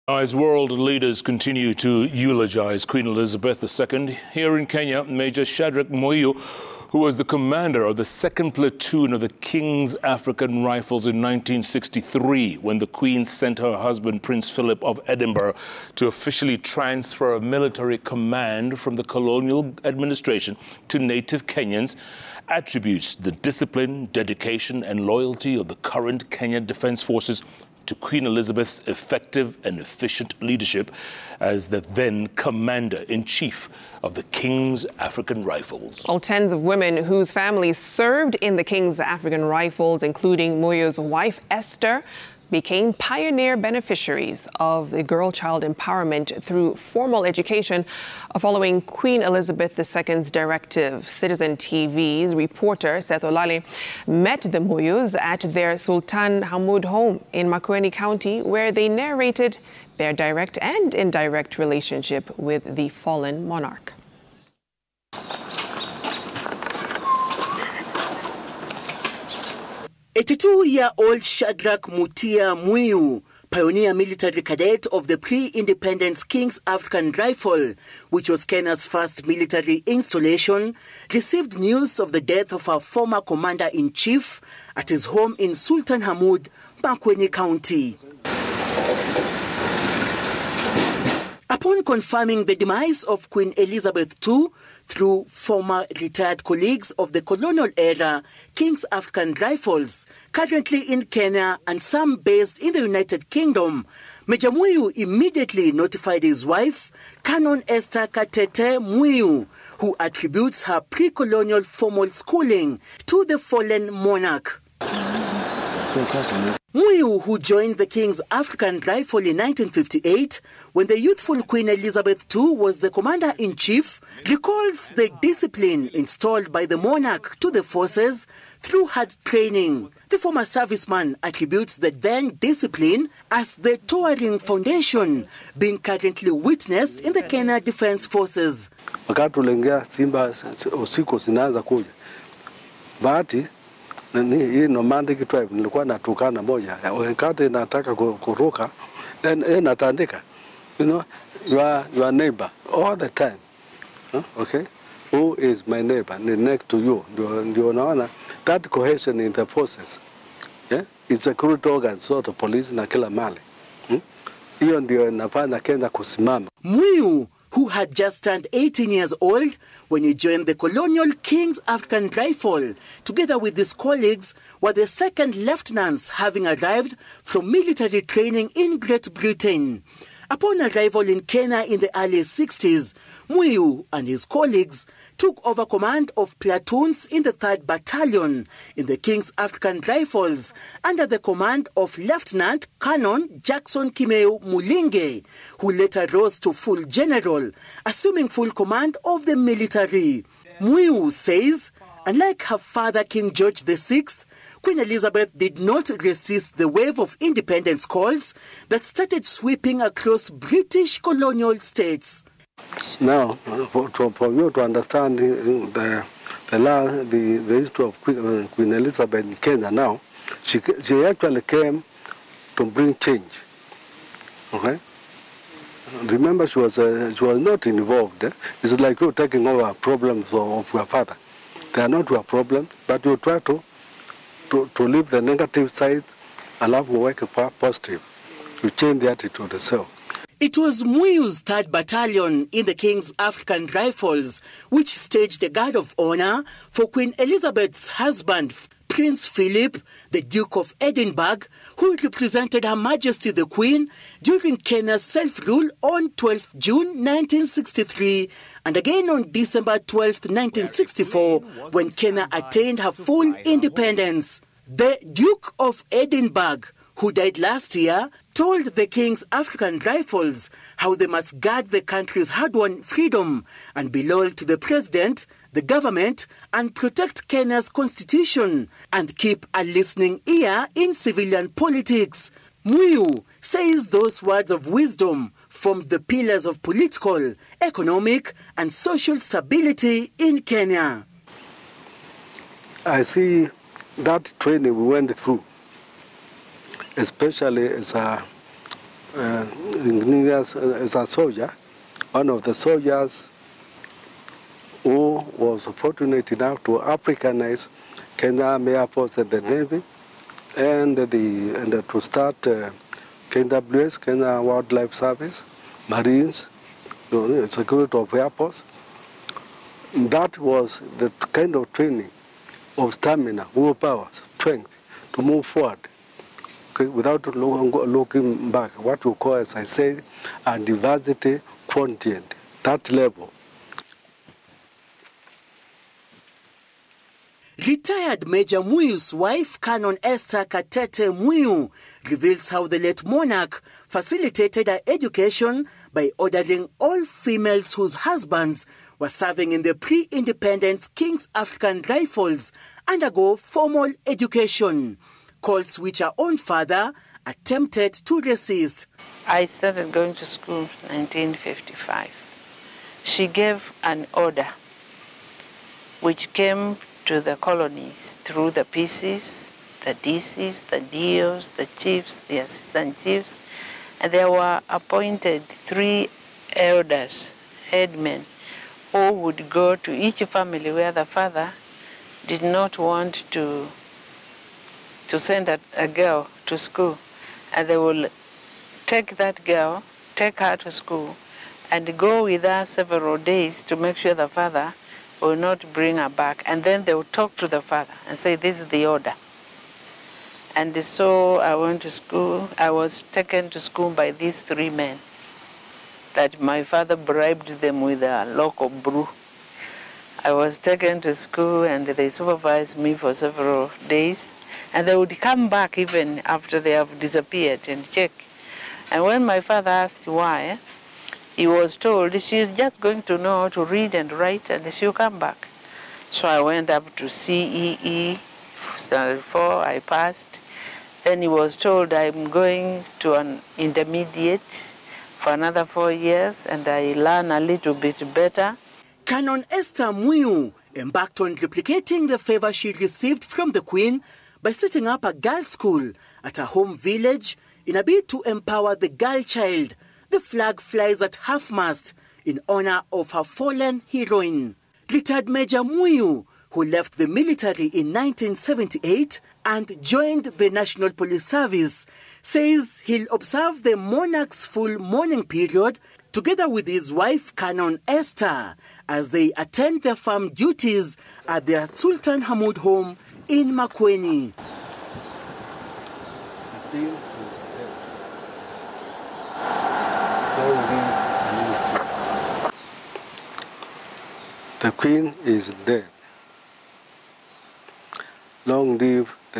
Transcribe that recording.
As world leaders continue to eulogize Queen Elizabeth II, here in Kenya, Major Shadrack Muiu, who was the commander of the Second Platoon of the King's African Rifles in 1963, when the Queen sent her husband, Prince Philip of Edinburg, to officially transfer a military command from the Colonial Administration to native Kenyans, attributes the discipline, dedication and loyalty of the current Kenya Defence Forces to Queen Elizabeth's effective and efficient leadership as the then Commander-in-Chief of the King's African Rifles. Well, tens of women whose families served in the King's African Rifles, including Muiu's wife, Esther, became pioneer beneficiaries of the girl-child empowerment through formal education following Queen Elizabeth II's directive. Citizen TV's reporter Seth Olale met the Muius at their Sultan Hamud home in Makueni County, where they narrated their direct and indirect relationship with the fallen monarch. 82-year-old Shadrack Muiu, pioneer military cadet of the pre-independence King's African Rifle, which was Kenya's first military installation, received news of the death of our former commander-in-chief at his home in Sultan Hamud, Makueni County. Upon confirming the demise of Queen Elizabeth II through former retired colleagues of the colonial era King's African Rifles, currently in Kenya and some based in the United Kingdom, Major Muiu immediately notified his wife, Canon Esther Muiu, who attributes her pre-colonial formal schooling to the fallen monarch. Muiu, who joined the King's African Rifle in 1958 when the youthful Queen Elizabeth II was the commander-in-chief, recalls the discipline installed by the monarch to the forces through hard training. The former serviceman attributes the then discipline as the towering foundation being currently witnessed in the Kenya Defence Forces. Wakati ulengia Simba usiku zinaanza kuja. Bahati hii nomadic tribe nilikuwa natukana moja. Wakati nataka kuruka, natandika. You know, your neighbor all the time. Okay? Who is my neighbor next to you? Ndio unaona that cohesion in the forces. Yeah? It's a crude organ sort of police na kila mali. Hiyo ndio inafanya Kenya kusimama. Muiu, who had just turned 18 years old when he joined the colonial King's African Rifle, together with his colleagues, were the second lieutenants having arrived from military training in Great Britain. Upon arrival in Kenya in the early 60s, Muiu and his colleagues took over command of platoons in the 3rd Battalion in the King's African Rifles under the command of Lieutenant Canon Jackson Kimeu Mulinge, who later rose to full general, assuming full command of the military. Muiu says, unlike her father King George VI, Queen Elizabeth did not resist the wave of independence calls that started sweeping across British colonial states. Now, for you to understand the history of Queen Elizabeth in Kenya now, she actually came to bring change. Okay? Remember, she was not involved. It's like you taking over problems of your father. They are not your problems, but you try to leave the negative side and have to work positive. You change the attitude itself. It was Muiu's 3rd Battalion in the King's African Rifles which staged a guard of honor for Queen Elizabeth's husband, Prince Philip, the Duke of Edinburgh, who represented Her Majesty the Queen during Kenya's self-rule on 12th June 1963 and again on December 12th, 1964, when Kenya attained her full independence. The Duke of Edinburgh, who died last year, told the King's African Rifles how they must guard the country's hard-won freedom and be loyal to the president, the government, and protect Kenya's constitution and keep a listening ear in civilian politics. Muiu says those words of wisdom formed the pillars of political, economic, and social stability in Kenya. I see that training we went through, especially as as a soldier, one of the soldiers who was fortunate enough to Africanize Kenya Army Air Force and the Navy, and to start KWS, Kenya Wildlife Service, Marines, security of airports. That was the kind of training of stamina, willpower, strength to move forward, okay, without looking back. What we call, as I said, a diversity quotient, that level. Retired Major Muiu's wife, Canon Esther Katete Muiu, reveals how the late monarch facilitated her education by ordering all females whose husbands were serving in the pre-independence King's African Rifles undergo formal education, calls which her own father attempted to resist. I started going to school in 1955. She gave an order which came to the colonies through the PCs, the DCs, the DOs, the chiefs, the assistant chiefs, and there were appointed 3 elders, headmen, who would go to each family where the father did not want to send a girl to school, and they will take that girl, take her to school, and go with her several days to make sure the father will not bring her back. And then they will talk to the father and say, this is the order. And so I went to school. I was taken to school by these 3 men that my father bribed them with a local brew. I was taken to school and they supervised me for several days. And they would come back even after they have disappeared and check. And when my father asked why, he was told she's just going to know how to read and write and she'll come back. So I went up to CEE, standard 4, I passed. Then he was told I'm going to an intermediate for another 4 years and I learn a little bit better. Canon Esther Muiu embarked on replicating the favor she received from the Queen by setting up a girls' school at her home village in a bid to empower the girl child. The flag flies at half-mast in honor of her fallen heroine. Retired Major Muiu, who left the military in 1978 and joined the National Police Service, says he'll observe the monarch's full mourning period together with his wife Canon Esther as they attend their farm duties at their Sultan Hamud home in Makueni. The Queen is dead. Long live the